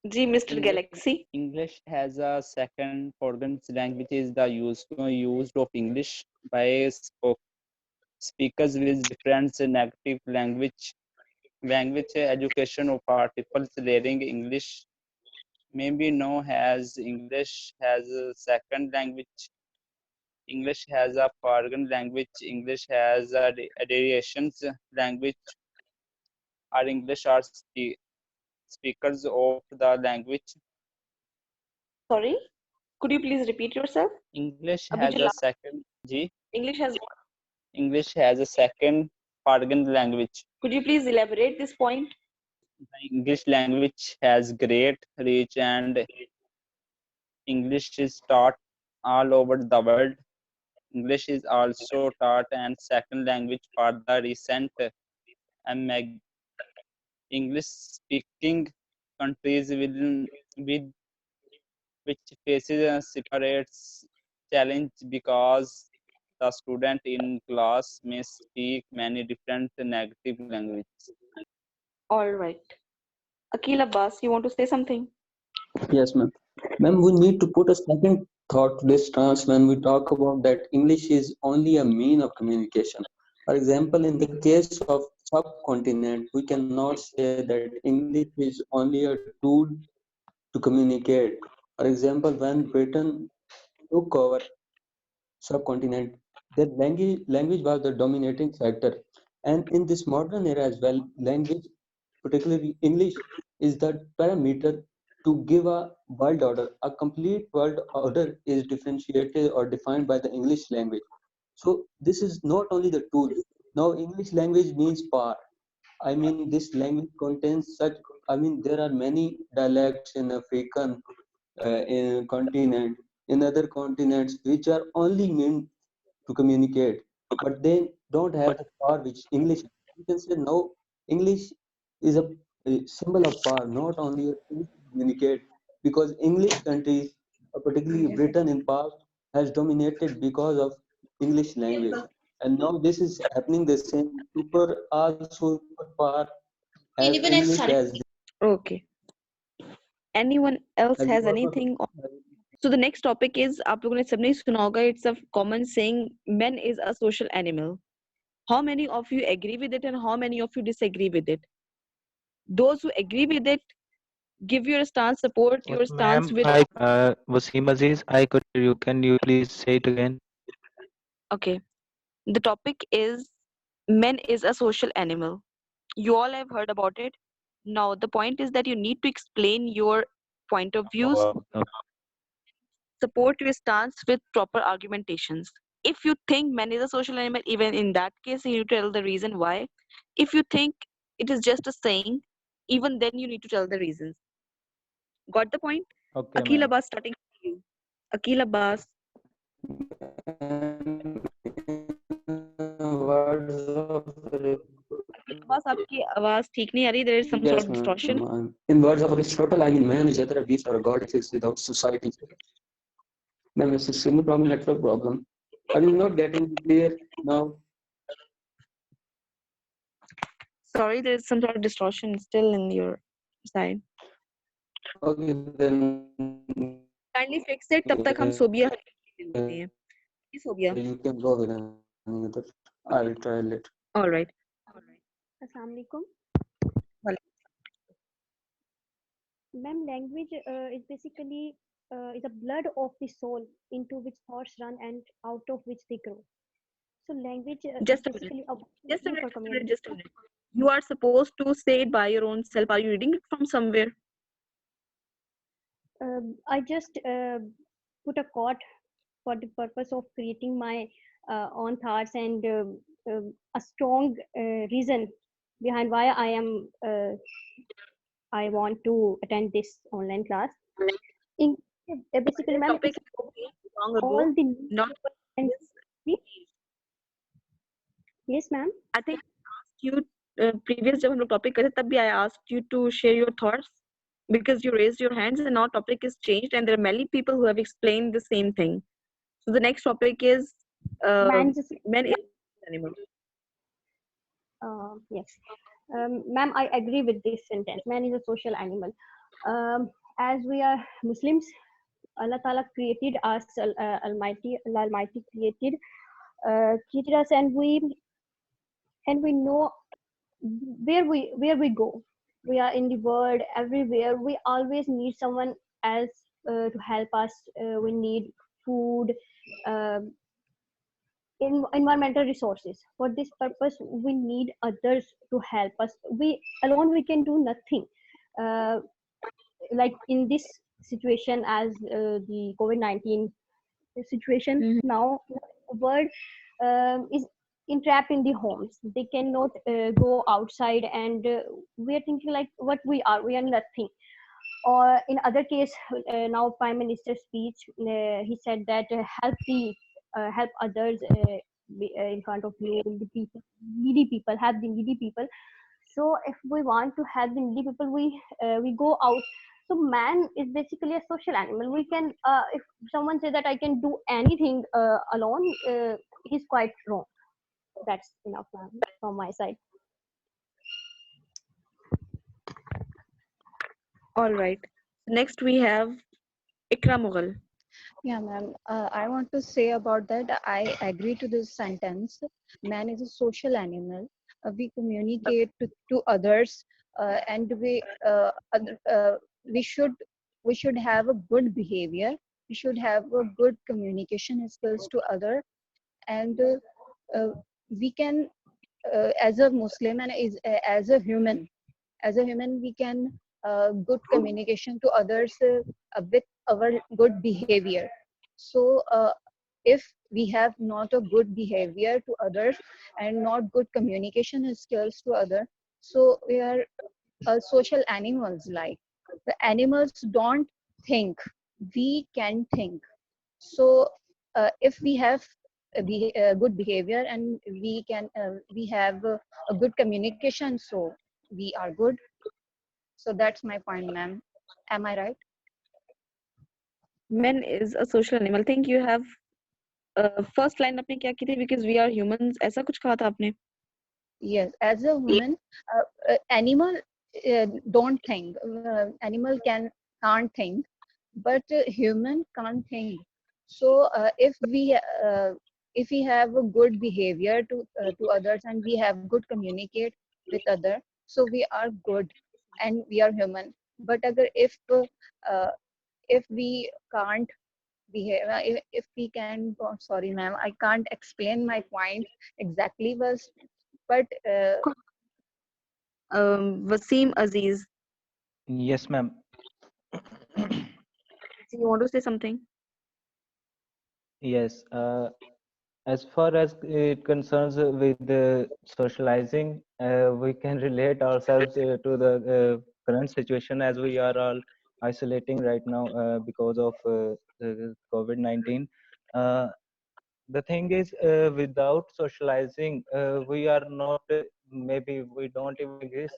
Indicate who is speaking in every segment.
Speaker 1: Ji, Mr.
Speaker 2: English,
Speaker 1: Galaxy.
Speaker 2: English has a second foreign language is the used of English by speakers with different native language education of articles learning English may be known as English has a second language. English has a foreign language. English has a variations language or English are speakers of the language.
Speaker 1: Sorry, could you please repeat yourself?
Speaker 2: English
Speaker 1: Abhi
Speaker 2: has
Speaker 1: jo
Speaker 2: a
Speaker 1: last
Speaker 2: second G.
Speaker 1: English has.
Speaker 2: English has a second foreign language.
Speaker 1: Could you please elaborate this point?
Speaker 2: The English language has great reach and English is taught all over the world. English is also taught and second language for the recent and English speaking countries with which faces a separate challenge because the student in class may speak many different native languages.
Speaker 1: All right. Akil Abbas, you want to say something?
Speaker 3: Yes, ma'am. Ma'am, we need to put a second thought to this stance when we talk about that English is only a mean of communication. For example, in the case of subcontinent, we cannot say that English is only a tool to communicate. For example, when Britain took over subcontinent, their language was the dominating factor. And in this modern era as well, language, particularly English, is the parameter to give a world order. A complete world order is differentiated or defined by the English language. So this is not only the tool. Now English language means power. I mean, this language contains such. I mean, there are many dialects in African continent, in other continents, which are only meant to communicate, but they don't have the power which English. You can say now English is a symbol of power, not only a tool to communicate, because English countries, particularly Britain in past, has dominated because of English language, and now this is happening the same. Super also superpower as English as
Speaker 1: Okay. Anyone else
Speaker 3: as you
Speaker 1: has
Speaker 3: also.
Speaker 1: anything? So the next topic is आप लोगों ने सबने सुना होगा. It's a common saying. Men is a social animal. How many of you agree with it, and how many of you disagree with it? Those who agree with it, give your stance, support your stance
Speaker 4: Ma'am,
Speaker 1: with.
Speaker 4: Wasim Aziz, I could hear you. Can you please say it again?
Speaker 1: Okay. The topic is men is a social animal. You all have heard about it. Now the point is that you need to explain your point of views, support your stance with proper argumentations. If you think man is a social animal, even in that case, you need to tell the reason why. If you think it is just a saying, even then you need to tell the reasons. Got the point?
Speaker 4: Okay,
Speaker 1: Akil
Speaker 4: ma'am.
Speaker 1: Abbas, starting with you. Akil Abbas.
Speaker 3: Words of
Speaker 1: Akil Abbas, आपकी आवाज ठीक नहीं आ रही. There is some
Speaker 3: yes,
Speaker 1: sort of
Speaker 3: ma'am.
Speaker 1: distortion.
Speaker 3: In words of Aristotle, I mean, man is either a beast or a god exists without society. Ma'am, it's a simple problem, network problem. Are you not getting clear now?
Speaker 1: Sorry, there is some sort of distortion still in your side.
Speaker 3: Okay, then
Speaker 1: Kindly fix it. तब तक हम सोबिया ले लेते हैं. Please,
Speaker 3: you
Speaker 1: Sobiya.
Speaker 3: can go with another. I will try later.
Speaker 1: All right.
Speaker 5: Assalamu alaikum.
Speaker 1: Well,
Speaker 5: Ma'am, language is basically is a blood of the soul into which thoughts run and out of which they grow. So language is
Speaker 1: just a minute.
Speaker 5: basically a
Speaker 1: Just a
Speaker 5: tool
Speaker 1: minute.
Speaker 5: for
Speaker 1: Just a minute.
Speaker 5: communication.
Speaker 1: Just a minute. You are supposed to say it by your own self. Are you reading it from somewhere?
Speaker 5: I just put a quote for the purpose of creating my own thoughts and a strong reason behind why I want to attend this online class. In basically,
Speaker 1: This
Speaker 5: ma'am,
Speaker 1: topic
Speaker 5: it's
Speaker 1: is okay long ago.
Speaker 5: all the
Speaker 1: Not
Speaker 5: newspaper and yes, ma'am.
Speaker 1: I think you previous जब हम लोग topic करे तब भी I asked you to share your thoughts because you raised your hands and now topic is changed and there are many people who have explained the same thing. So the next topic is
Speaker 5: Man, just
Speaker 1: men is animal.
Speaker 5: yes, ma'am. I agree with this sentence. Man is a social animal. As we are Muslims, Allah Ta'ala created us, Almighty created us, and we know where we go. We are in the world everywhere. We always need someone else to help us. We need food, um environmental resources. For this purpose, we need others to help us. We alone we can do nothing. Uh, like in this situation, as the COVID-19 situation
Speaker 1: Mhm.
Speaker 5: now, the world is entrapped in the homes. They cannot go outside, and we are thinking like what we are nothing. Or in other case, now Prime Minister speech, he said that help others, in front of you, the people, needy people, help the needy people. So if we want to help the needy people, we go out. So man is basically a social animal. We can, if someone says that I can do anything alone, he's quite wrong. That's enough, ma'am, from my side.
Speaker 1: All right. Next we have Ikra Mughal.
Speaker 6: Yeah, ma'am. I want to say about that. I agree to this sentence. Man is a social animal. We communicate to others, and we should we should have a good behavior. We should have a good communication skills to other, and we can, as a Muslim and as a human, we can good communication to others with our good behavior. So if we have not a good behavior to others and not good communication skills to others, so we are social animals. Like the animals don't think, we can think. So if we have good behavior and we have a good communication, so we are good. So that's my point, ma'am. Am I right?
Speaker 1: Men is a social animal. Think you have first line आपने क्या की थी? Because we are humans. ऐसा कुछ कहा था आपने?
Speaker 6: Yes, as a woman, animal don't think. Animal can't think, but human can't think. So if we have a good behavior to others and we have good communicate with other, so we are good and we are human. But agar uh, if we can't behave, if we can, oh, sorry ma'am, I can't explain my point exactly, but
Speaker 1: Wasim Aziz.
Speaker 4: Yes, ma'am.
Speaker 1: Do you want to say something?
Speaker 4: Yes. As far as it concerns with the socializing, we can relate ourselves to the current situation as we are all isolating right now because of the COVID-19. Uh, the thing is, without socializing, we are not, maybe we don't even exist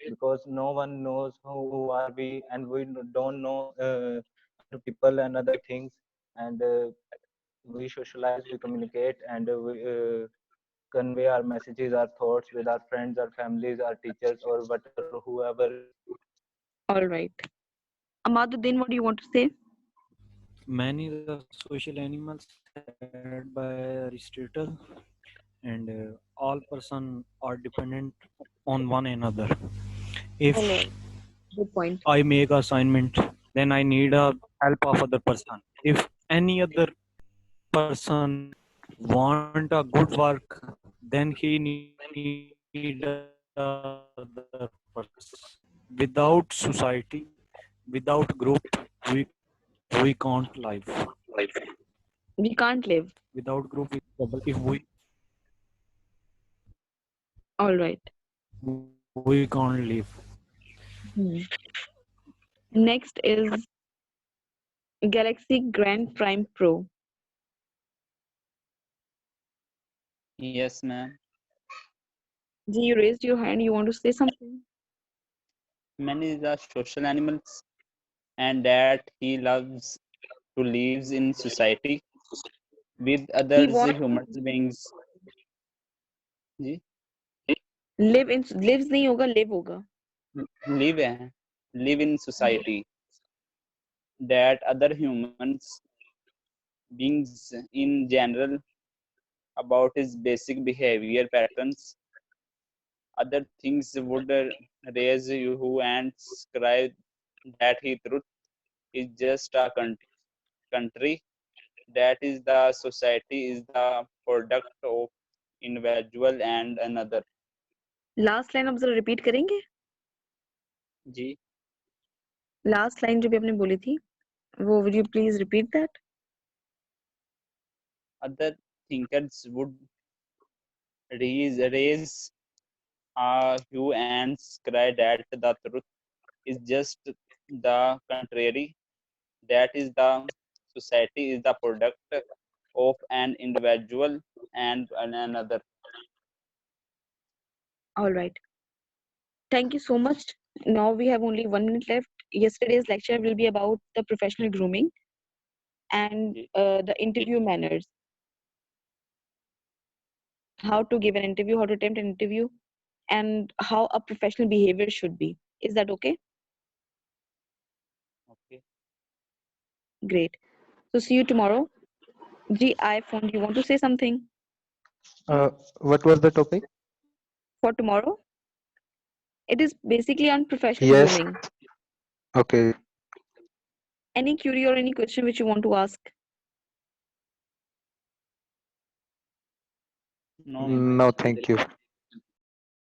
Speaker 4: because no one knows who are we, and we don't know other people and other things. And we socialize, we communicate, and we convey our messages, our thoughts with our friends, our families, our teachers, or whatever, whoever it is.
Speaker 1: All right. Amaduddin, what do you want to say?
Speaker 7: Man is a social animal said by Aristotle, and all person are dependent on one another. If
Speaker 1: All right. Good point.
Speaker 7: I make assignment, then I need a help of other person. If any other person want a good work, then he need other person. Without society, without group, we we can't live.
Speaker 1: We can't live.
Speaker 7: Without group, we trouble. If
Speaker 1: All right.
Speaker 7: we can't live.
Speaker 1: Hmm. Next is Galaxy Grand Prime Pro.
Speaker 2: Yes, ma'am.
Speaker 1: Ji, you raised your hand. You want to say something?
Speaker 2: Man is a social animals, and that he loves to lives in society with
Speaker 1: He
Speaker 2: others
Speaker 1: wants
Speaker 2: human beings. Ji
Speaker 1: live in lives नहीं होगा live होगा.
Speaker 2: live है. live in society, that other humans beings in general about his basic behavior patterns. Other things would raise you and cry that he truth is just a country, that is the society is the product of individual and another.
Speaker 1: Last line आप जरा repeat करेंगे?
Speaker 2: जी,
Speaker 1: last line जो भी आपने बोली थी वो would you please repeat that?
Speaker 2: other thinkers would raise a hue and cry that the truth is just the contrary, that is the society is the product of an individual and another.
Speaker 1: All right. Thank you so much. Now we have only 1 minute left. Yesterday's lecture will be about the professional grooming and
Speaker 2: ji,
Speaker 1: the interview manners. How to give an interview, how to attempt an interview, and how a professional behavior should be. Is that okay?
Speaker 2: okay.
Speaker 1: Great. So see you tomorrow. G, I phone. You want to say something
Speaker 8: What was the topic?
Speaker 1: for tomorrow? It is basically on professional
Speaker 8: Yes.
Speaker 1: grooming.
Speaker 8: Okay.
Speaker 1: Any query or any question which you want to ask?
Speaker 2: No,
Speaker 8: No, thank you.